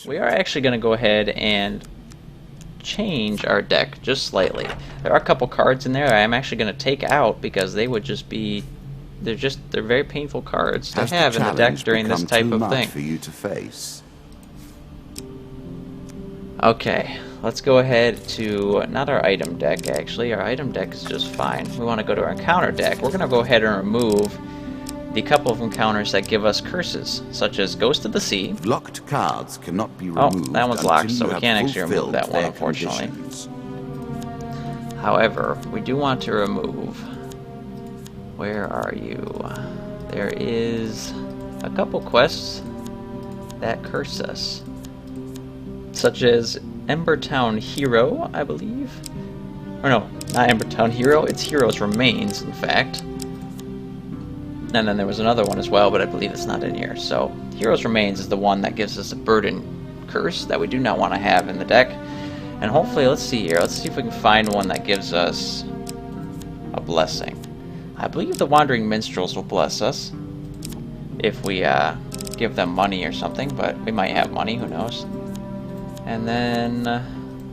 We are actually going to go ahead and change our deck just slightly. There are a couple cards in there I'm actually going to take out because they would just be they're very painful cards to have in the deck during this type of thing. For you to face? Okay, let's go ahead to not our item deck actually. Our item deck is just fine. We want to go to our encounter deck. We're going to go ahead and remove the couple of encounters that give us curses, such as Ghost of the Sea. Locked cards cannot be removed. Oh, that one's locked, so we can't actually remove that one, unfortunately. However, we do want to remove... Where are you? There is a couple quests that curse us, such as Embertown Hero, I believe. Or no, not Embertown Hero, it's Hero's Remains, in fact. And then there was another one as well, but I believe it's not in here. So, Hero's Remains is the one that gives us a burden curse that we do not want to have in the deck. And hopefully, let's see here. Let's see if we can find one that gives us a blessing. I believe the Wandering Minstrels will bless us if we give them money or something, but we might have money, who knows. And then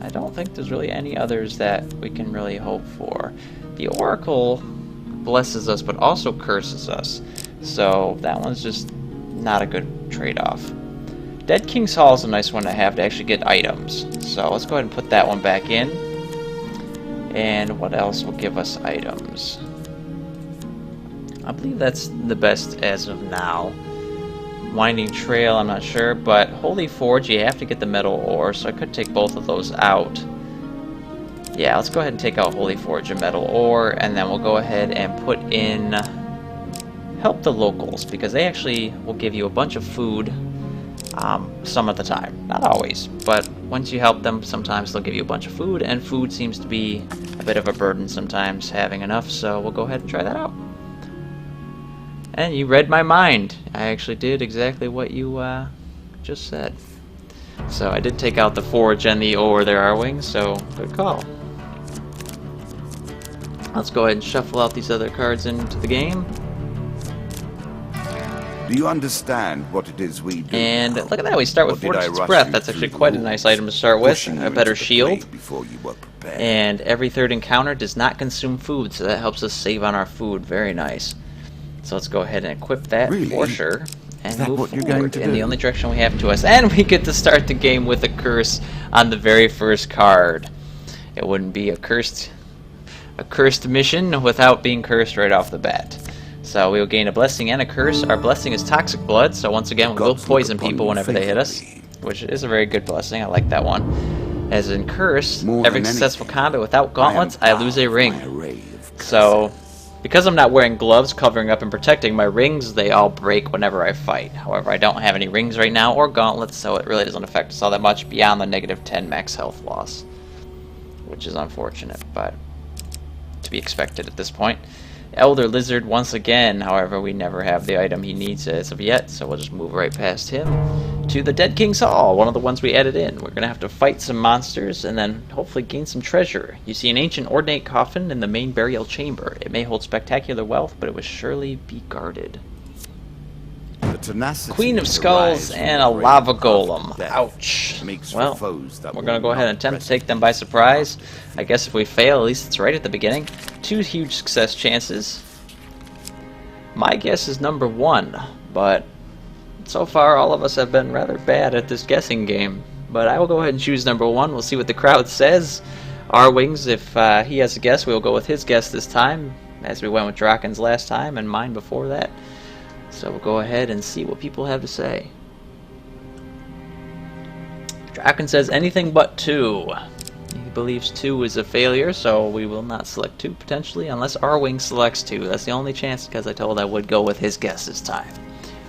I don't think there's really any others that we can really hope for. The Oracle blesses us but also curses us, so that one's just not a good trade-off. Dead King's Hall is a nice one to have to actually get items, so let's go ahead and put that one back in. And what else will give us items? I believe that's the best as of now. Winding Trail, I'm not sure, but Holy Forge, you have to get the metal ore, so I could take both of those out. Yeah, let's go ahead and take out Holy Forge and metal ore, and then we'll go ahead and put in Help the Locals, because they actually will give you a bunch of food some of the time. Not always, but once you help them, sometimes they'll give you a bunch of food, and food seems to be a bit of a burden sometimes having enough, so we'll go ahead and try that out. And you read my mind. I actually did exactly what you just said. So I did take out the forge and the ore there, Arwing, so good call. Let's go ahead and shuffle out these other cards into the game. Do you understand what it is we do? And look at that, we start with Fortune's Breath. That's actually quite a nice item to start with. A better shield. Before you were prepared. And every third encounter does not consume food, so that helps us save on our food. Very nice. So let's go ahead and equip that for sure, and move forward in the only direction we have to us. And we get to start the game with a curse on the very first card. It wouldn't be a cursed mission without being cursed right off the bat. So we will gain a blessing and a curse. Our blessing is Toxic Blood, so once again we will poison people whenever they hit us, which is a very good blessing. I like that one. As in curse, every successful combat without gauntlets, I lose a ring. So because I'm not wearing gloves covering up and protecting my rings, they all break whenever I fight. However, I don't have any rings right now or gauntlets, so it really doesn't affect us all that much beyond the -10 max health loss, which is unfortunate, but to be expected at this point. Elder Lizard once again, however, we never have the item he needs as of yet, so we'll just move right past him to the Dead King's Hall, one of the ones we added in. We're going to have to fight some monsters and then hopefully gain some treasure. You see an ancient ornate coffin in the main burial chamber. It may hold spectacular wealth, but it will surely be guarded. Queen of Skulls and a lava golem. Ouch. Well, we're going to go ahead and attempt to take them by surprise. I guess if we fail, at least it's right at the beginning. 2 huge success chances. My guess is number 1, but so far all of us have been rather bad at this guessing game. But I will go ahead and choose number 1. We'll see what the crowd says. Wings, if he has a guess, we'll go with his guess this time, as we went with Draken's last time and mine before that. So we'll go ahead and see what people have to say. Draken says anything but 2. He believes 2 is a failure, so we will not select 2 potentially, unless Arwing selects 2. That's the only chance, because I told I would go with his guess this time.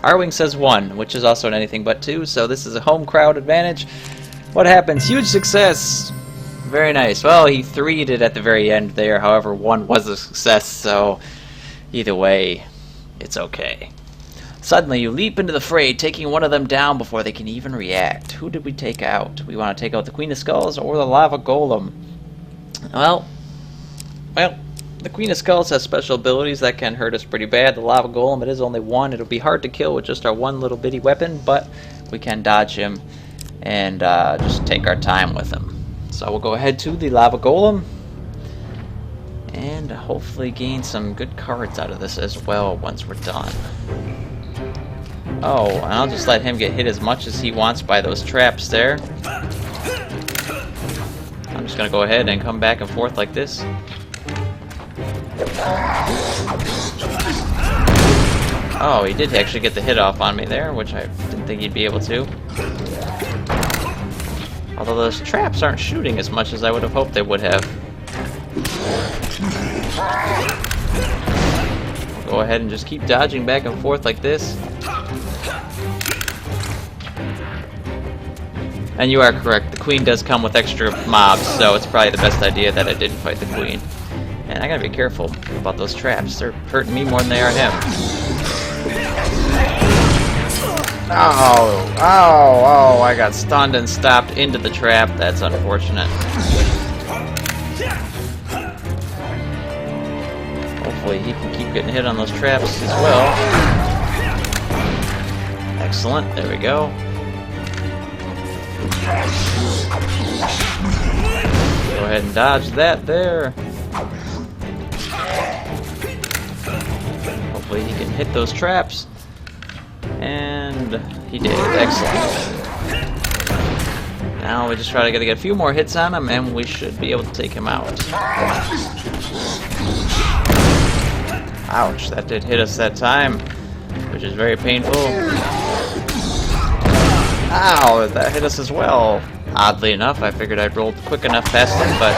Arwing says 1, which is also an anything but 2, so this is a home crowd advantage. What happens? Huge success! Very nice. Well, he 3'd it at the very end there, however, 1 was a success, so either way, it's okay. Suddenly, you leap into the fray, taking one of them down before they can even react. Who did we take out? We want to take out the Queen of Skulls or the Lava Golem? Well, the Queen of Skulls has special abilities that can hurt us pretty bad. The Lava Golem, it is only 1. It'll be hard to kill with just our one little bitty weapon, but we can dodge him and just take our time with him. So we'll go ahead to the lava golem and hopefully gain some good cards out of this as well once we're done. Oh, and I'll just let him get hit as much as he wants by those traps there. I'm just gonna go ahead and come back and forth like this. Oh, he did actually get the hit off on me there, which I didn't think he'd be able to. Although those traps aren't shooting as much as I would have hoped they would have. I'll go ahead and just keep dodging back and forth like this. And you are correct, the queen does come with extra mobs, so it's probably the best idea that I didn't fight the queen. And I gotta be careful about those traps, they're hurting me more than they are him. Oh, I got stunned and stopped into the trap, that's unfortunate. Hopefully he can keep getting hit on those traps as well. Excellent, there we go. Go ahead and dodge that there. Hopefully he can hit those traps. And he did. Excellent. Now we just try to get a few more hits on him and we should be able to take him out. Ouch, that did hit us that time, which is very painful. Ow, that hit us as well. Oddly enough, I figured I'd rolled quick enough past him, but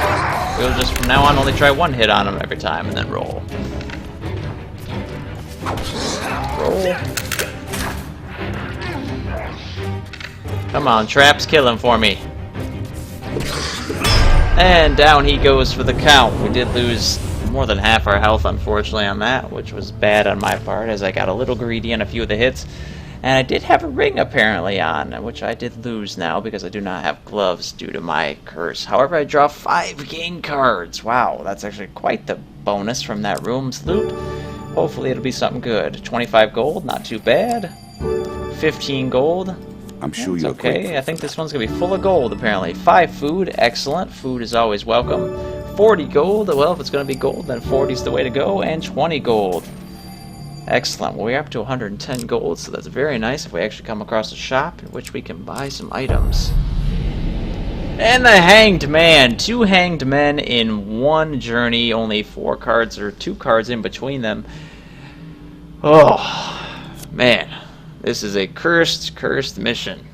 we'll just from now on only try one hit on him every time and then roll. Roll. Come on, traps, kill him for me. And down he goes for the count. We did lose more than half our health, unfortunately, on that, which was bad on my part, as I got a little greedy on a few of the hits. And I did have a ring apparently on, which I did lose now because I do not have gloves due to my curse. However, I draw 5 game cards. Wow, that's actually quite the bonus from that room's loot. Hopefully it'll be something good. 25 gold, not too bad. 15 gold. I'm sure It's you're okay. grateful. I think this one's going to be full of gold, apparently. 5 food, excellent. Food is always welcome. 40 gold, well, if it's going to be gold, then 40 is the way to go. And 20 gold. Excellent. Well, we're up to 110 gold, so that's very nice if we actually come across a shop in which we can buy some items. And the Hanged Man. 2 Hanged Men in one journey. Only 4 cards or 2 cards in between them. Oh, man. This is a cursed mission.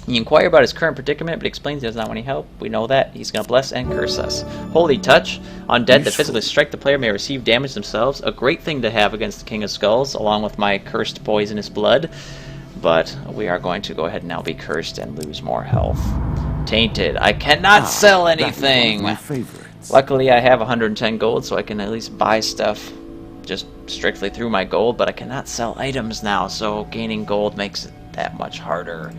You inquire about his current predicament, but explains he does not want any help. We know that. He's going to bless and curse us. Holy Touch. Undead that physically strike the player may receive damage themselves. A great thing to have against the King of Skulls, along with my cursed poisonous blood. But we are going to go ahead and now be cursed and lose more health. Tainted. I cannot sell anything. That is one of my favorites. Luckily, I have 110 gold, so I can at least buy stuff just strictly through my gold, but I cannot sell items now, so gaining gold makes it that much harder.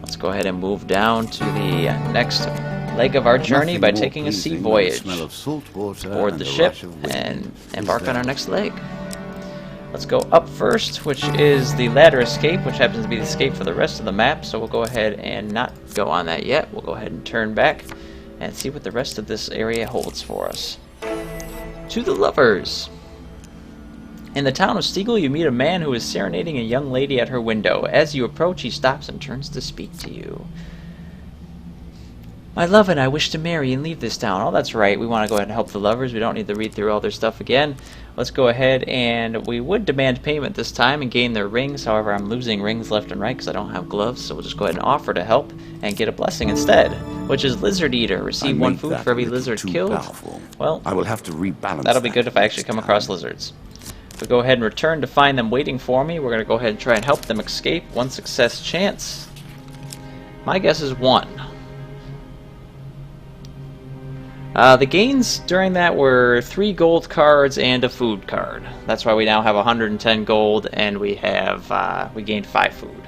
Let's go ahead and move down to the next leg of our journey by taking a sea voyage. Board the ship and embark on our next leg. Let's go up first, which is the ladder escape, which happens to be the escape for the rest of the map, so we'll go ahead and not go on that yet. We'll go ahead and turn back and see what the rest of this area holds for us. To the lovers. In the town of Stiegel, you meet a man who is serenading a young lady at her window. As you approach, he stops and turns to speak to you. My love and I wish to marry and leave this town. Oh, that's right. We want to go ahead and help the lovers. We don't need to read through all their stuff again. Let's go ahead and we would demand payment this time and gain their rings. However, I'm losing rings left and right because I don't have gloves. So we'll just go ahead and offer to help and get a blessing instead, which is Lizard Eater. Receive 1 food for every lizard killed. Powerful. Well, I will have to rebalance. that'll be good if I actually come across lizards. We go ahead and return to find them waiting for me. We're going to go ahead and try and help them escape. 1 success chance. My guess is 1. The gains during that were 3 gold cards and a food card. That's why we now have 110 gold and we have we gained 5 food.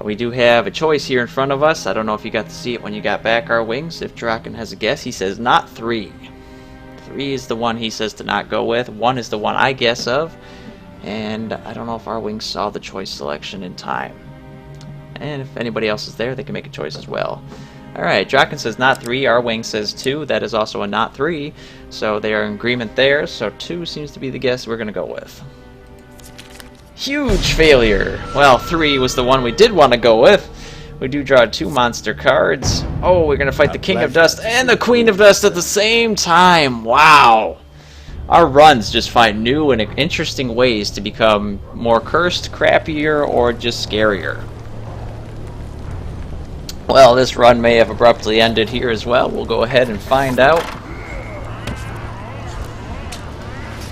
We do have a choice here in front of us. I don't know if you got to see it when you got back our wings. If Draken has a guess, he says not 3. 3 is the one he says to not go with. 1 is the one I guess of. And I don't know if our wings saw the choice selection in time. and if anybody else is there, they can make a choice as well. Alright, Draken says not 3, our wing says 2, that is also a not 3, so they are in agreement there, so 2 seems to be the guess we're going to go with. Huge failure! Well, 3 was the one we did want to go with. We do draw 2 monster cards. Oh, we're going to fight the King of Dust and the Queen of Dust at the same time! Wow! Our runs just find new and interesting ways to become more cursed, crappier, or just scarier. Well, this run may have abruptly ended here as well. We'll go ahead and find out.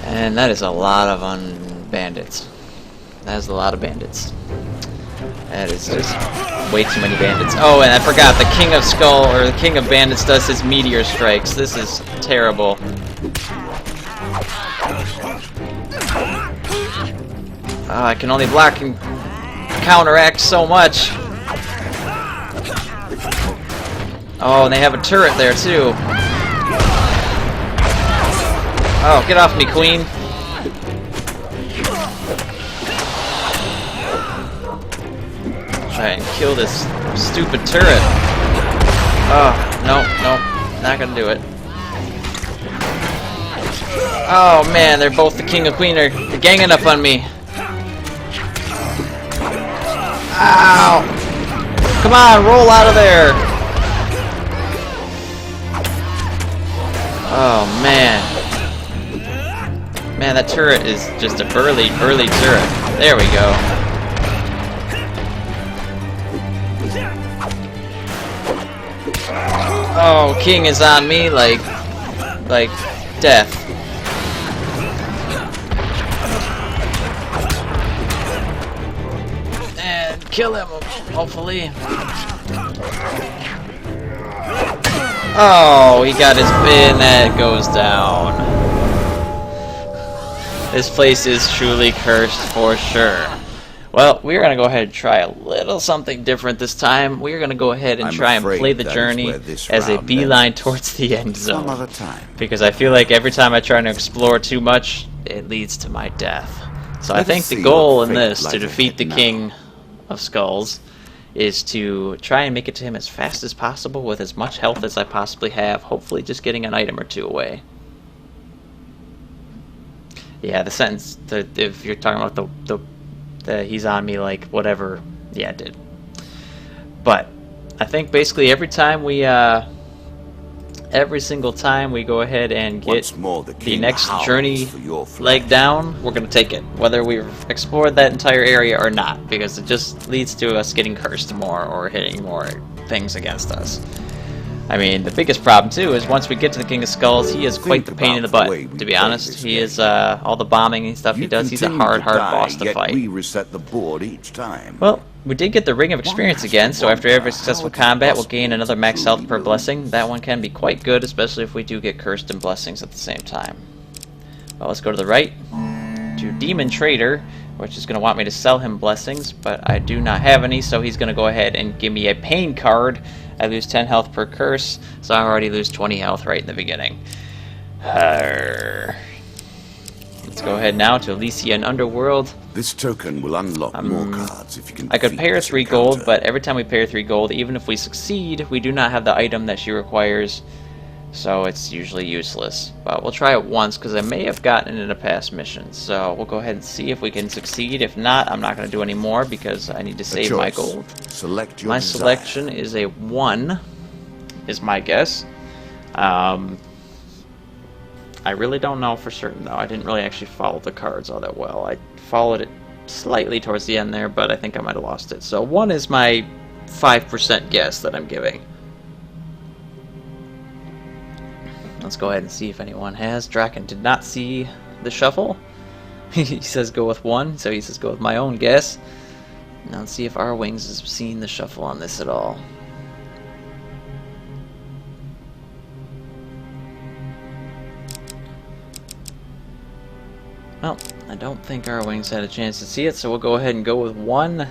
And that is a lot of bandits. That is a lot of bandits. That is just way too many bandits. Oh, and I forgot, the King of Skull, or the King of Bandits does his meteor strikes. This is terrible. Oh, I can only block and counteract so much. Oh, and they have a turret there, too. Oh, get off me, Queen. Try and kill this stupid turret. Oh, no, no, not gonna do it. Oh, man, they're both the King and Queen are ganging up on me. Ow! Come on, roll out of there! Oh, man. Man, that turret is just a burly turret. There we go. Oh, King is on me like death. And kill him, hopefully. Oh, he got his bin. That goes down. This place is truly cursed for sure. Well, we're going to go ahead and try a little something different this time. We're going to go ahead and try and play the journey as a beeline towards the end zone. Because I feel like every time I try to explore too much, it leads to my death. So I think the goal in this, to defeat the King of Skulls, is to try and make it to him as fast as possible with as much health as I possibly have, hopefully just getting an item or two away. Yeah, the sentence, if you're talking about the he's on me like whatever, yeah, it did. But I think basically every time we every single time we go ahead and get the next journey leg down, we're going to take it, whether we've explored that entire area or not, because it just leads to us getting cursed more or hitting more things against us. I mean, the biggest problem too is once we get to the King of Skulls, he is quite the pain in the butt, to be honest. He is, all the bombing and stuff he does, he's a hard boss to fight. We reset the board each time. Well, we did get the Ring of Experience again, so after every successful combat, we'll gain another max health per blessing. That one can be quite good, especially if we do get cursed and blessings at the same time. Well, let's go to the right, to Demon Trader, which is going to want me to sell him blessings, but I do not have any, so he's going to go ahead and give me a pain card. I lose 10 health per curse, so I already lose 20 health right in the beginning. Let's go ahead now to Elysian Underworld. This token will unlock more cards if you can. I could pay her 3 gold, but every time we pay her 3 gold, even if we succeed, we do not have the item that she requires, so it's usually useless. But we'll try it once, because I may have gotten it in a past mission. So we'll go ahead and see if we can succeed. If not, I'm not going to do any more, because I need to save my gold. Select your my desire. selection is a 1, is my guess. I really don't know for certain, though. I didn't really actually follow the cards all that well. I followed it slightly towards the end there, but I think I might have lost it. So 1 is my 5% guess that I'm giving. Let's go ahead and see if anyone has. Draken did not see the shuffle. He says go with 1, so he says go with my own guess. Now let's see if our wings has seen the shuffle on this at all. Well, I don't think our wings had a chance to see it, so we'll go ahead and go with 1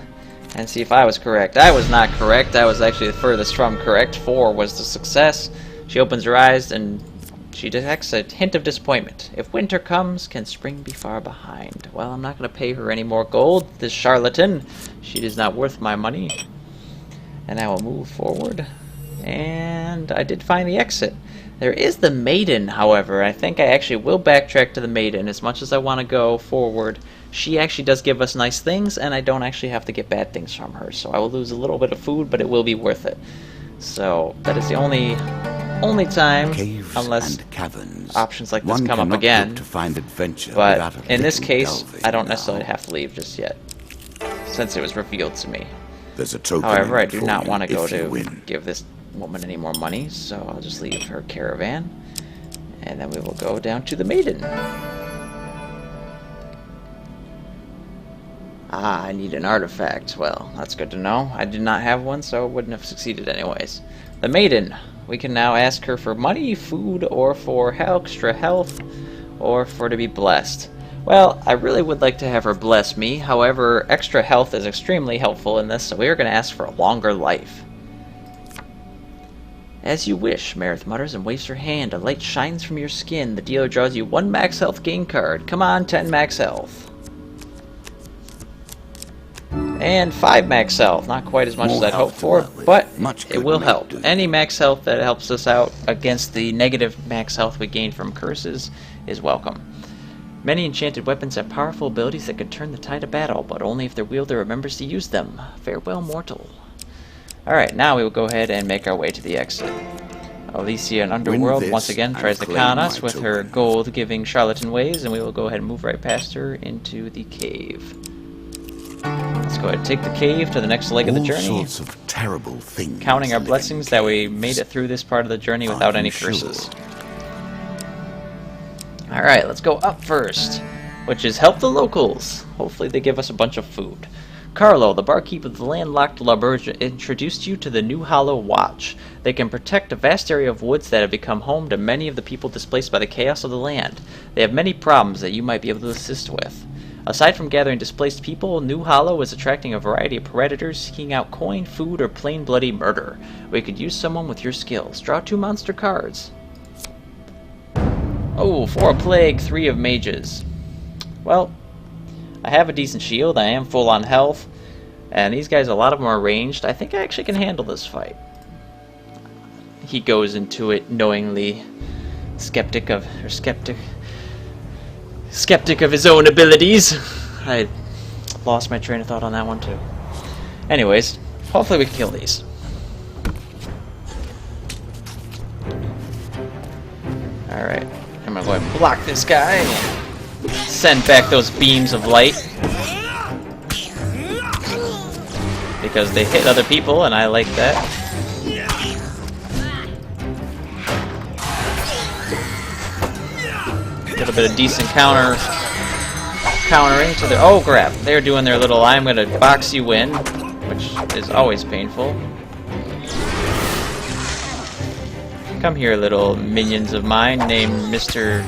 and see if I was correct. I was not correct. I was actually the furthest from correct. 4 was the success. She opens her eyes and she detects a hint of disappointment. If winter comes, can spring be far behind? Well, I'm not going to pay her any more gold, this charlatan. She is not worth my money. And I will move forward. And I did find the exit. There is the maiden, however. I think I actually will backtrack to the maiden. As much as I want to go forward, she actually does give us nice things, and I don't actually have to get bad things from her. So I will lose a little bit of food, but it will be worth it. So that is the only time, Caves unless and caverns. options like this One come up cannot again. look to find adventure But without a in this little case, delving I don't now. necessarily have to leave just yet, since it was revealed to me. There's a token However, I in it do for not you want to go if you to win. give this woman any more money, so I'll just leave her caravan, and then we will go down to the maiden. Ah, I need an artifact. Well, that's good to know. I did not have one, so I wouldn't have succeeded anyways. The maiden. We can now ask her for money, food, or for extra health, or for to be blessed. Well, I really would like to have her bless me. However, extra health is extremely helpful in this, so we are going to ask for a longer life. As you wish, Marith mutters and waves her hand. A light shines from your skin. The dealer draws you 1 max health gain card. Come on, 10 max health. And 5 max health. Not quite as much as More I'd health hoped to for, work with. but Much it good will may help. do. Any max health that helps us out against the negative max health we gain from curses is welcome. Many enchanted weapons have powerful abilities that could turn the tide of battle, but only if their wielder remembers to use them. Farewell, mortal. Alright, now we will go ahead and make our way to the exit. Alicia in Underworld this once again and tries to claim con my us with her token. gold-giving charlatan ways, and we will go ahead and move right past her into the cave. Let's go ahead and take the cave to the next leg of the All journey, sorts of terrible things counting our live in blessings that we caves. made it through this part of the journey Are without you any sure? curses. Alright, let's go up first, which is help the locals. Hopefully they give us a bunch of food. Carlo, the barkeep of the landlocked lubber, introduced you to the New Hollow Watch. They can protect a vast area of woods that have become home to many of the people displaced by the chaos of the land. They have many problems that you might be able to assist with. Aside from gathering displaced people, New Hollow is attracting a variety of predators seeking out coin, food, or plain bloody murder. We could use someone with your skills. Draw 2 monster cards. Oh, 4 of plague, 3 of mages. Well, I have a decent shield, I am full on health, and these guys, a lot of them are ranged. I think I actually can handle this fight. He goes into it knowingly skeptic of his own abilities. I lost my train of thought on that one too. Anyways, hopefully we can kill these. Alright, I'm gonna go ahead and block this guy and send back those beams of light. Because they hit other people and I like that. A little bit of decent countering to their... Oh, crap. They're doing their little I'm gonna box you in, which is always painful. Come here, little minions of mine named Mr.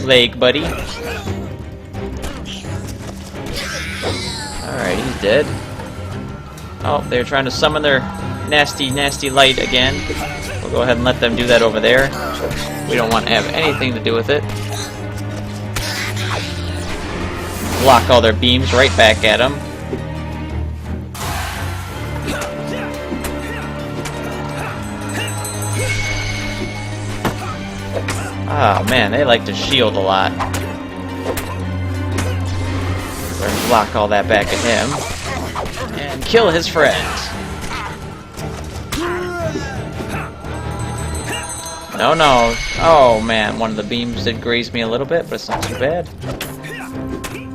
Leg Buddy. Alright, he's dead. Oh, they're trying to summon their nasty, nasty light again. We'll go ahead and let them do that over there. We don't want to have anything to do with it. Block all their beams right back at them. Oh man, they like to shield a lot. We're gonna block all that back at him. And kill his friends. No, no. Oh man, one of the beams did graze me a little bit, but it's not too bad.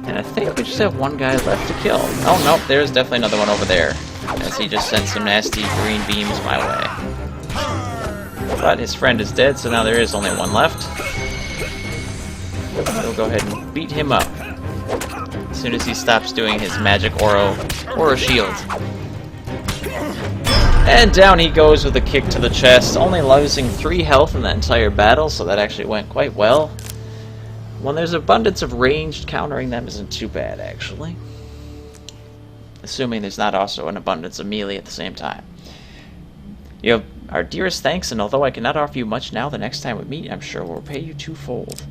And I think we just have one guy left to kill. Oh nope, there's definitely another one over there. As he just sent some nasty green beams my way. But his friend is dead, so now there is only one left. We'll go ahead and beat him up. As soon as he stops doing his magic aura shield. And down he goes with a kick to the chest, only losing 3 health in the entire battle, so that actually went quite well. When there's abundance of ranged, countering them isn't too bad, actually. Assuming there's not also an abundance of melee at the same time. You have our dearest thanks, and although I cannot offer you much now, the next time we meet, I'm sure we'll repay you twofold.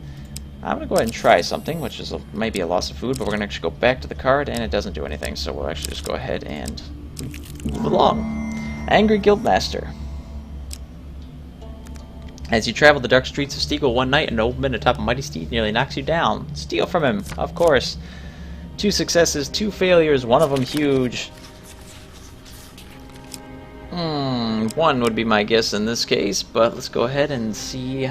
I'm going to go ahead and try something, which is maybe a loss of food, but we're going to actually go back to the card, and it doesn't do anything, so we'll actually just go ahead and move along. Angry Guildmaster. As you travel the dark streets of Steegle one night, a nobleman atop a mighty steed nearly knocks you down. Steal from him, of course. 2 successes, 2 failures, one of them huge. 1 would be my guess in this case, but let's go ahead and see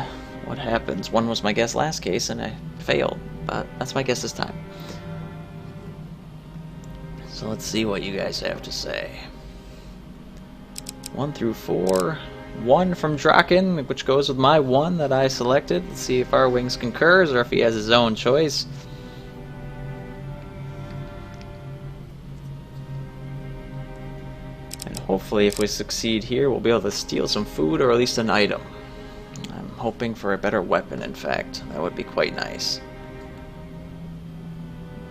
what happens. 1 was my guess last case, and I failed, but that's my guess this time. So let's see what you guys have to say. 1 through 4. 1 from Draken, which goes with my 1 that I selected. Let's see if our wings concurs or if he has his own choice. And hopefully if we succeed here, we'll be able to steal some food or at least an item. I'm hoping for a better weapon, in fact. That would be quite nice.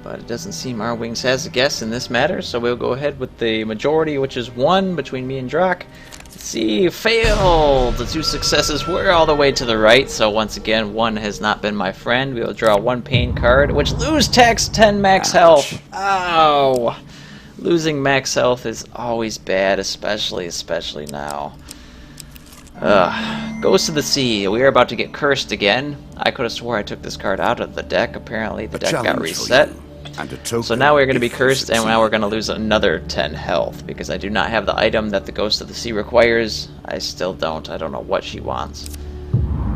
But it doesn't seem our wings has a guess in this matter, so we'll go ahead with the majority, which is 1 between me and Drak. See, failed! The 2 successes were all the way to the right, so once again, 1 has not been my friend. We will draw 1 pain card, which lose tax 10 max health. Ow! Losing max health is always bad, especially now. Goes to the sea. We are about to get cursed again. I could have swore I took this card out of the deck. Apparently, the deck got reset. So now we're going to be cursed, and now we're going to lose another 10 health, because I do not have the item that the Ghost of the Sea requires. I still don't. I don't know what she wants.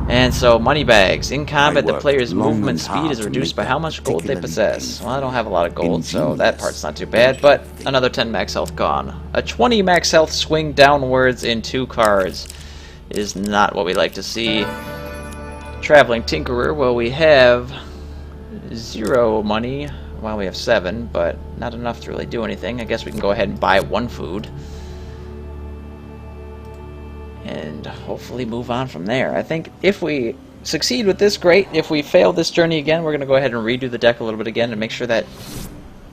And so, money bags. In combat, the player's movement speed is reduced by how much gold they possess. Well, I don't have a lot of gold, so that part's not too bad, but another 10 max health gone. A 20 max health swing downwards in 2 cards is not what we like to see. Traveling Tinkerer, well, we have 0 money. Well, we have 7, but not enough to really do anything. I guess we can go ahead and buy 1 food. And hopefully move on from there. I think if we succeed with this, great. If we fail this journey again, we're going to go ahead and redo the deck a little bit again and make sure that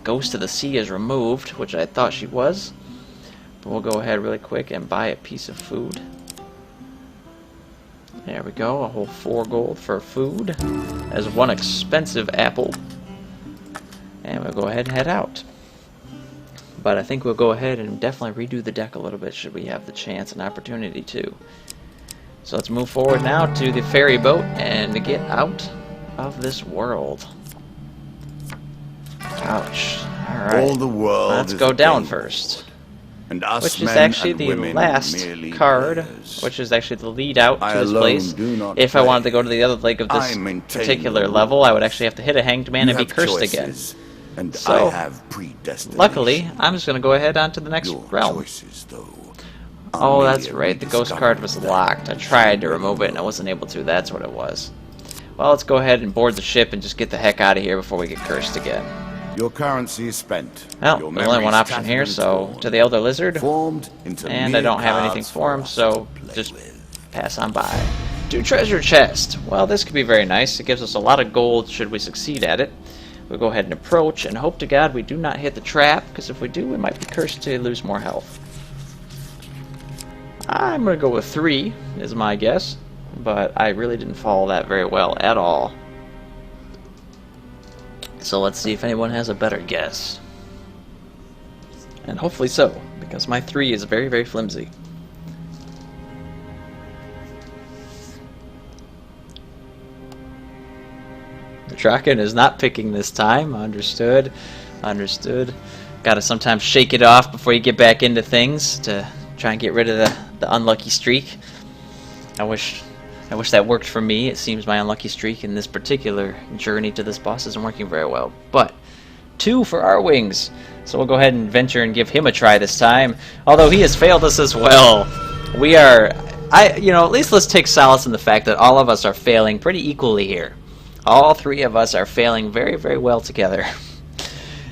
Ghost of the Sea is removed, which I thought she was. But we'll go ahead really quick and buy a piece of food. There we go, a whole 4 gold for food, as 1 expensive apple. And we'll go ahead and head out. But I think we'll go ahead and definitely redo the deck a little bit should we have the chance and opportunity to. So let's move forward now to the ferry boat and get out of this world. Ouch. Alright. All the world let's go down first. And us which is men actually and the women last merely card, players. which is actually the lead out I to this alone place. do not If I play. wanted to go to the other leg of this I maintain particular the level, I would actually have to hit a hanged man You and be have cursed choices, again. And So, I have predestination. Luckily, I'm just going to go ahead on to the next Your realm. choices, though, Oh, are that's merely right. The ghost rediscovered card was that locked. I tried to remove it and I wasn't able to. That's what it was. Well, let's go ahead and board the ship and just get the heck out of here before we get cursed again. Your currency is spent. Well, Your there's only one memories option here, tattered so and to the Elder Lizard. formed into And I mere don't have anything cards for him, us so to play just with. pass on by. 2 treasure chest. Well, this could be very nice. It gives us a lot of gold should we succeed at it. We'll go ahead and approach and hope to God we do not hit the trap, because if we do, we might be cursed to lose more health. I'm going to go with 3, is my guess, but I really didn't follow that very well at all. So let's see if anyone has a better guess. And hopefully so, because my 3 is very, very flimsy. The Draken is not picking this time. Understood. Understood. Gotta sometimes shake it off before you get back into things to try and get rid of the unlucky streak. I wish that worked for me. It seems my unlucky streak in this particular journey to this boss isn't working very well. But 2 for our wings. So we'll go ahead and venture and give him a try this time. Although he has failed us as well. We are... at least let's take solace in the fact that all of us are failing pretty equally here. All 3 of us are failing very, very well together.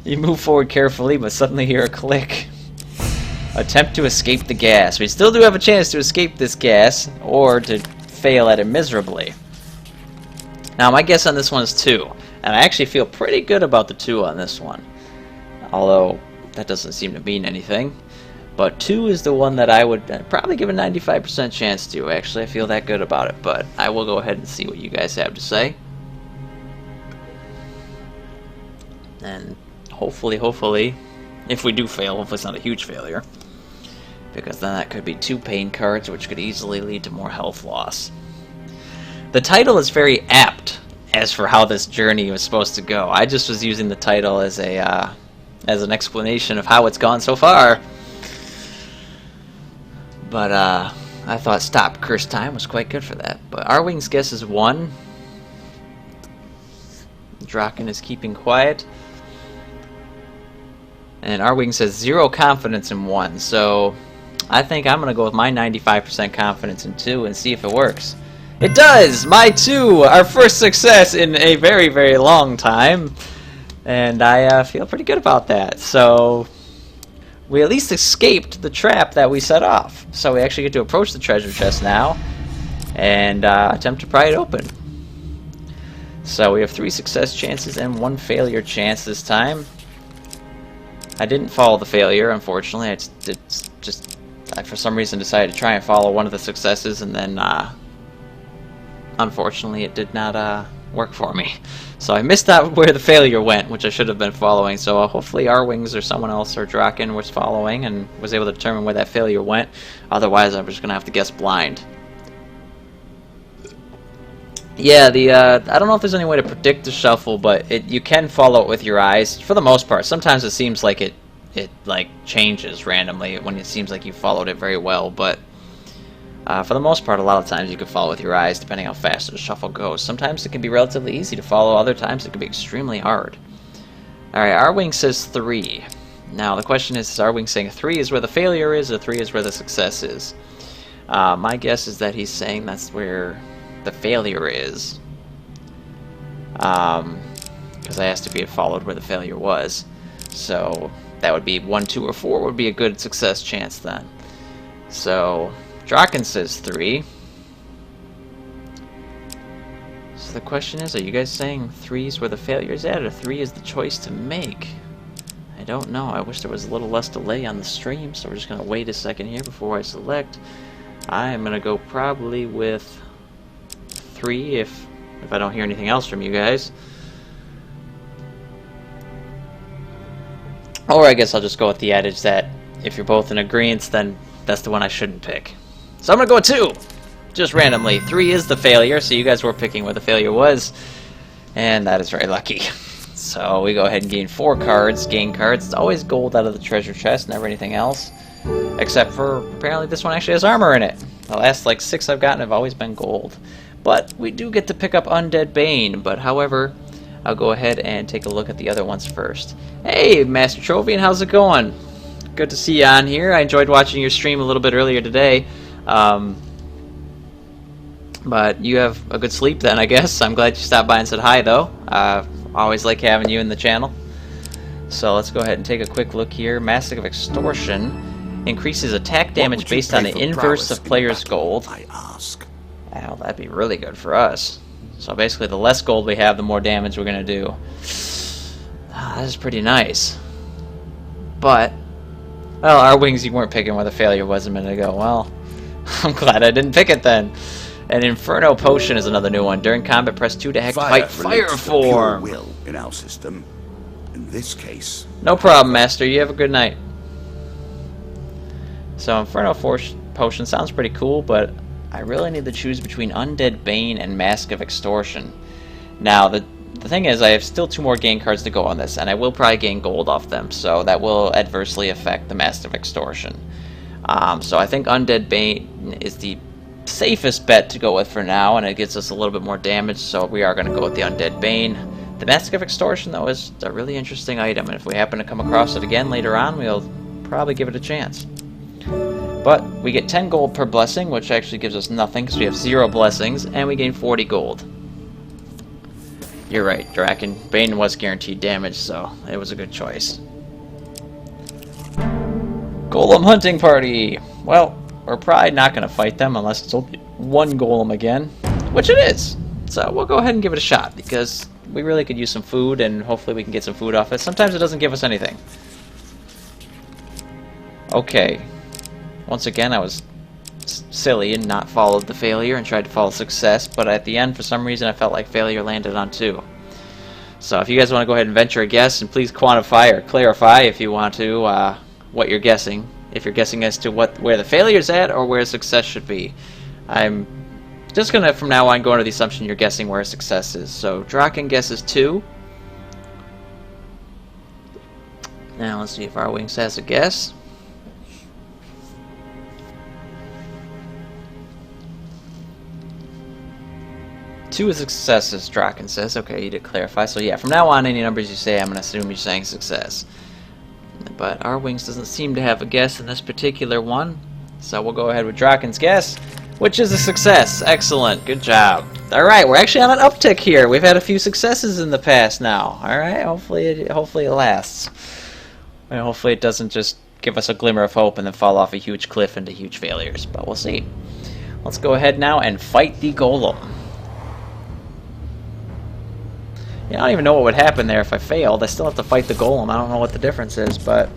You move forward carefully, but suddenly hear a click. Attempt to escape the gas. We still do have a chance to escape this gas, or to fail at it miserably. Now, my guess on this one is 2, and I actually feel pretty good about the 2 on this one. Although, that doesn't seem to mean anything. But 2 is the one that I would probably give a 95% chance to. Actually, I feel that good about it, but I will go ahead and see what you guys have to say. And hopefully, if we do fail, hopefully it's not a huge failure, because then that could be 2 pain cards, which could easily lead to more health loss. The title is very apt as for how this journey was supposed to go. I just was using the title as an explanation of how it's gone so far. But I thought Stop Curse Time was quite good for that. But Arwing's guess is 1. Draken is keeping quiet. And Arwing says 0 confidence in 1. So I think I'm going to go with my 95% confidence in 2 and see if it works. It does! My 2! Our first success in a very, very long time. And I feel pretty good about that. So we at least escaped the trap that we set off. So we actually get to approach the treasure chest now and attempt to pry it open. So we have 3 success chances and 1 failure chance this time. I didn't follow the failure, unfortunately. I for some reason decided to try and follow one of the successes, and then unfortunately it did not work for me. So I missed out where the failure went, which I should have been following. So hopefully Arwings or someone else or Draken was following and was able to determine where that failure went. Otherwise I was just going to have to guess blind. Yeah, I don't know if there's any way to predict the shuffle, but you can follow it with your eyes for the most part. Sometimes it seems like it like changes randomly when it seems like you followed it very well, but for the most part, a lot of times you can follow with your eyes depending how fast the shuffle goes. Sometimes it can be relatively easy to follow, other times it can be extremely hard. Alright, Arwing says 3. Now the question is Arwing saying 3 is where the failure is, or 3 is where the success is? My guess is that he's saying that's where the failure is. Because I asked if he had followed where the failure was. So that would be 1, 2, or 4 would be a good success chance then. So Draken says 3. So the question is, are you guys saying 3 is where the failure is at, or 3 is the choice to make? I don't know. I wish there was a little less delay on the stream, so we're just going to wait a second here before I select. I am going to go probably with 3 if I don't hear anything else from you guys. Or I guess I'll just go with the adage that if you're both in agreement, then that's the one I shouldn't pick. So I'm going to go with 2! Just randomly. 3 is the failure, so you guys were picking where the failure was. And that is very lucky. So we go ahead and gain 4 cards. Gain cards. It's always gold out of the treasure chest, never anything else. Except for, apparently this one actually has armor in it. The last like 6 I've gotten have always been gold. But we do get to pick up Undead Bane. But however, I'll go ahead and take a look at the other ones first. Hey, Master Trovian, how's it going? Good to see you on here. I enjoyed watching your stream a little bit earlier today. But you have a good sleep then, I guess. I'm glad you stopped by and said hi, though. Always like having you in the channel. So let's go ahead and take a quick look here. Massive Extortion increases attack damage based on the inverse of player's gold. I ask. Wow, that'd be really good for us. So basically, the less gold we have, the more damage we're gonna do. That is pretty nice. But, well, Arwings, you weren't picking where the failure was a minute ago. Well, I'm glad I didn't pick it then. An Inferno Potion is another new one. During combat, press 2 to fight Fire Form. Will in our system. In this case. No problem, Master. You have a good night. So Inferno Potion sounds pretty cool, but I really need to choose between Undead Bane and Mask of Extortion. Now, the thing is, I have still 2 more gain cards to go on this, and I will probably gain gold off them, so that will adversely affect the Mask of Extortion. So I think Undead Bane is the safest bet to go with for now, and it gets us a little bit more damage, so we are going to go with the Undead Bane. The Mask of Extortion, though, is a really interesting item, and if we happen to come across it again later on, we'll probably give it a chance. But we get 10 gold per blessing, which actually gives us nothing, because we have 0 blessings, and we gain 40 gold. You're right, Draken. Bane was guaranteed damage, so it was a good choice. Golem Hunting Party! Well, we're probably not going to fight them unless it's only 1 golem again, which it is. So we'll go ahead and give it a shot, because we really could use some food, and hopefully we can get some food off it. Sometimes it doesn't give us anything. Okay. Once again, I was silly and not followed the failure and tried to follow success, but at the end, for some reason, I felt like failure landed on 2. So if you guys want to go ahead and venture a guess, and please quantify or clarify if you want to what you're guessing. if you're guessing as to where the failure's at or where success should be. I'm just gonna, from now on, go under the assumption you're guessing where success is. So Draken guesses 2. Now let's see if our wings has a guess. Two is successes, Draken says. Okay, you did clarify. So yeah, from now on, any numbers you say, I'm going to assume you're saying success. But our wings doesn't seem to have a guess in this particular one. So we'll go ahead with Draken's guess, which is a success. Excellent. Good job. Alright, we're actually on an uptick here. We've had a few successes in the past now. Alright, hopefully it lasts. And hopefully it doesn't just give us a glimmer of hope and then fall off a huge cliff into huge failures. But we'll see. Let's go ahead now and fight the golem. Yeah, I don't even know what would happen there if I failed. I still have to fight the golem. I don't know what the difference is, but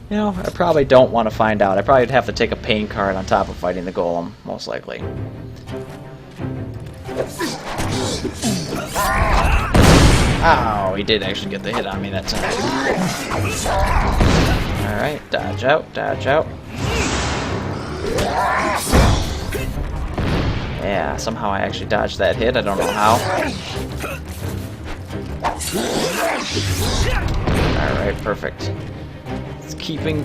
you know, I probably don't want to find out. I probably would have to take a pain card on top of fighting the golem, most likely. Ow, he did actually get the hit on me that time. Alright, dodge out, dodge out. Yeah, somehow I actually dodged that hit. I don't know how. Alright, perfect. It's keep on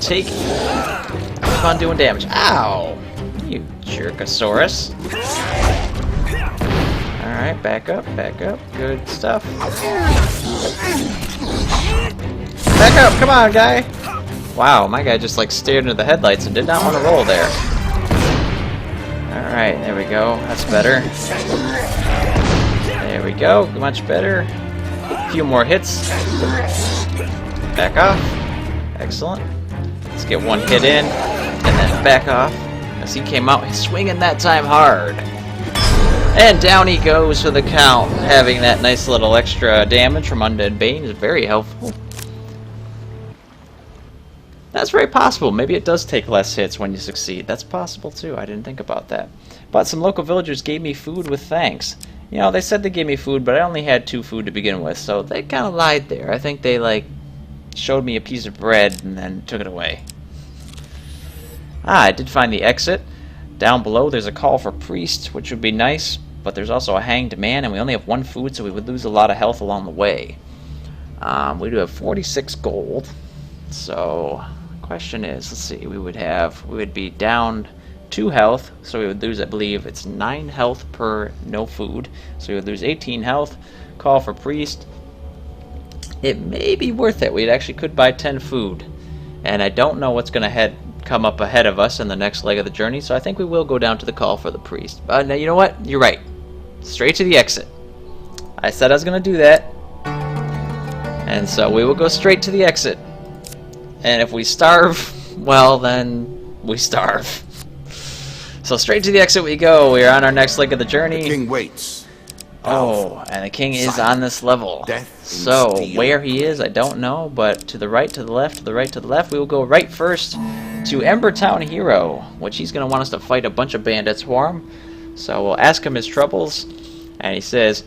doing damage. Ow! You jerkosaurus. Alright, back up, back up. Good stuff. Back up, come on, guy! Wow, my guy just like stared into the headlights and did not want to roll there. Alright, there we go. That's better. There we go. Much better. A few more hits. Back off. Excellent. Let's get one hit in, and then back off. As he came out swinging that time hard. And down he goes for the count. Having that nice little extra damage from Undead Bane is very helpful. That's very possible. Maybe it does take less hits when you succeed. That's possible too. I didn't think about that. But some local villagers gave me food with thanks. You know, they said they gave me food, but I only had 2 food to begin with, so they kind of lied there. I think they, like, showed me a piece of bread and then took it away. Ah, I did find the exit. Down below there's a call for priests, which would be nice, but there's also a hanged man, and we only have 1 food, so we would lose a lot of health along the way. We do have 46 gold, so question is, let's see, we would be down 2 health, so we would lose, I believe, it's 9 health per no food, so we would lose 18 health. Call for priest. It may be worth it. We actually could buy 10 food, and I don't know what's going to come up ahead of us in the next leg of the journey, so I think we will go down to the call for the priest. But now, you know what? You're right. Straight to the exit. I said I was going to do that, and so we will go straight to the exit. And if we starve, well, then we starve. So straight to the exit we go. We are on our next leg of the journey. The king waits. Oh, and the king is on this level. So where he is, I don't know, but to the right, to the left, to the right, to the left, we will go right first to Embertown Hero, which he's going to want us to fight a bunch of bandits for him. So we'll ask him his troubles, and he says,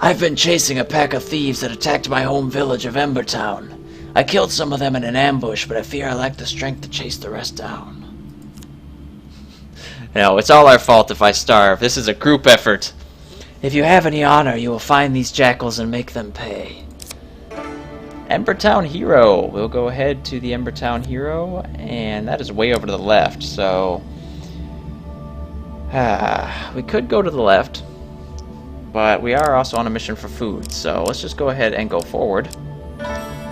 "I've been chasing a pack of thieves that attacked my home village of Embertown. I killed some of them in an ambush, but I fear I lack the strength to chase the rest down." No, it's all our fault if I starve. This is a group effort. If you have any honor, you will find these jackals and make them pay. Embertown Hero. We'll go ahead to the Embertown Hero, and that is way over to the left, so we could go to the left, but we are also on a mission for food, so let's just go ahead and go forward.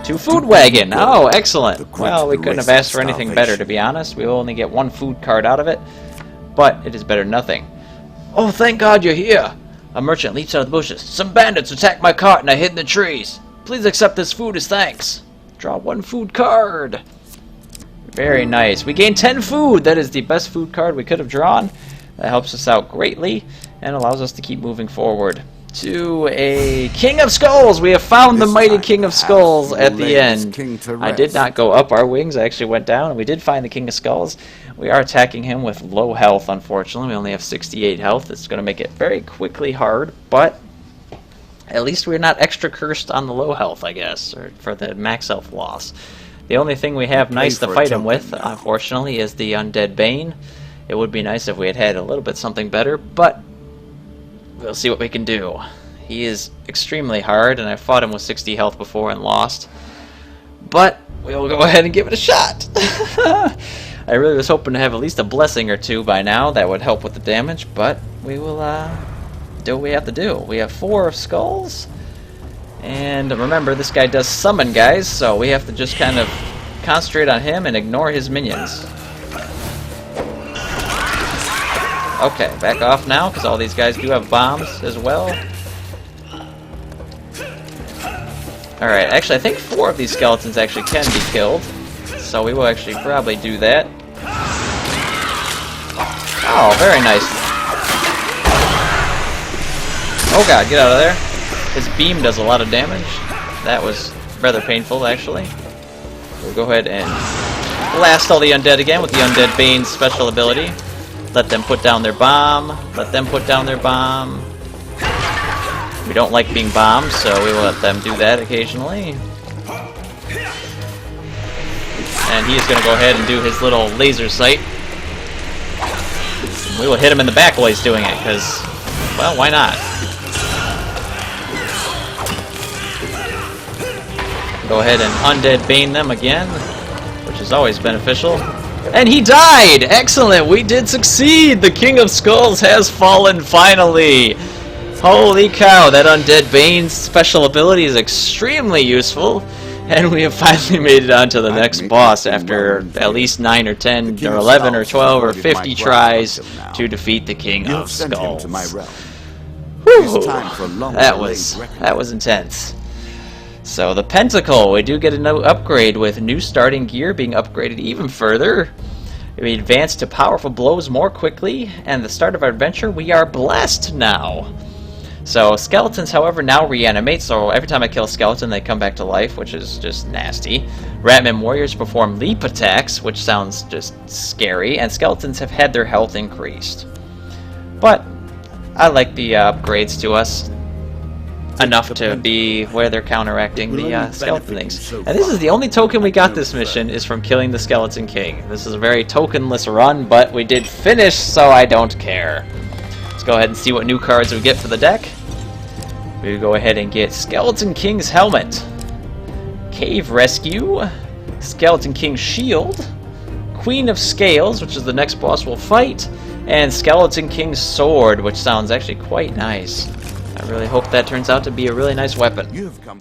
To Food Wagon! Oh, excellent! Well, we couldn't have asked for anything better, to be honest. We will only get 1 food card out of it, but it is better than nothing. Oh, thank God you're here! A merchant leaps out of the bushes. "Some bandits attacked my cart and I hid in the trees. Please accept this food as thanks." Draw 1 food card. Very nice. We gain 10 food. That is the best food card we could have drawn. That helps us out greatly and allows us to keep moving forward. To a King of Skulls! We have found the mighty King of Skulls at the end. I did not go up our wings, I actually went down, and we did find the King of Skulls. We are attacking him with low health, unfortunately. We only have 68 health. It's going to make it very quickly hard, but at least we're not extra cursed on the low health, I guess, or for the max health loss. The only thing we have nice to for a fight him token with, now. unfortunately, is the Undead Bane. It would be nice if we had had a little bit something better, but we'll see what we can do. He is extremely hard, and I fought him with 60 health before and lost. But we'll go ahead and give it a shot. I really was hoping to have at least a blessing or two by now that would help with the damage, but we will do what we have to do. We have 4 skulls, and remember, this guy does summon guys, so we have to just kind of concentrate on him and ignore his minions. Okay, back off now, because all these guys do have bombs as well. Alright, actually I think 4 of these skeletons actually can be killed, so we will actually probably do that. Oh, very nice. Oh god, get out of there. His beam does a lot of damage. That was rather painful, actually. We'll go ahead and blast all the undead again with the Undead Bane's special ability. Let them put down their bomb. Let them put down their bomb. We don't like being bombed, so we will let them do that occasionally. And he is going to go ahead and do his little laser sight. We will hit him in the back while he's doing it, because, well, why not? Go ahead and Undead Bane them again, which is always beneficial. And he died! Excellent! We did succeed! The King of Skulls has fallen finally! Holy cow, that Undead Bane's special ability is extremely useful, and we have finally made it on to the next boss after at least 9 or 10 or 11 or 12 or 50 tries to defeat the King of Skulls. Whew, that was intense. So the Pentacle, we do get a new upgrade with new starting gear being upgraded even further. We advance to powerful blows more quickly, and the start of our adventure, we are blessed now. So skeletons, however, now reanimate, so every time I kill a skeleton they come back to life, which is just nasty. Ratman warriors perform leap attacks, which sounds just scary, and skeletons have had their health increased. But I like the upgrades to us enough to be where they're counteracting the skeleton things. And this is the only token we got this mission, is from killing the Skeleton King. This is a very tokenless run, but we did finish, so I don't care. Let's go ahead and see what new cards we get for the deck. We go ahead and get Skeleton King's Helmet, Cave Rescue, Skeleton King's Shield, Queen of Scales, which is the next boss we'll fight, and Skeleton King's Sword, which sounds actually quite nice. I really hope that turns out to be a really nice weapon. You have come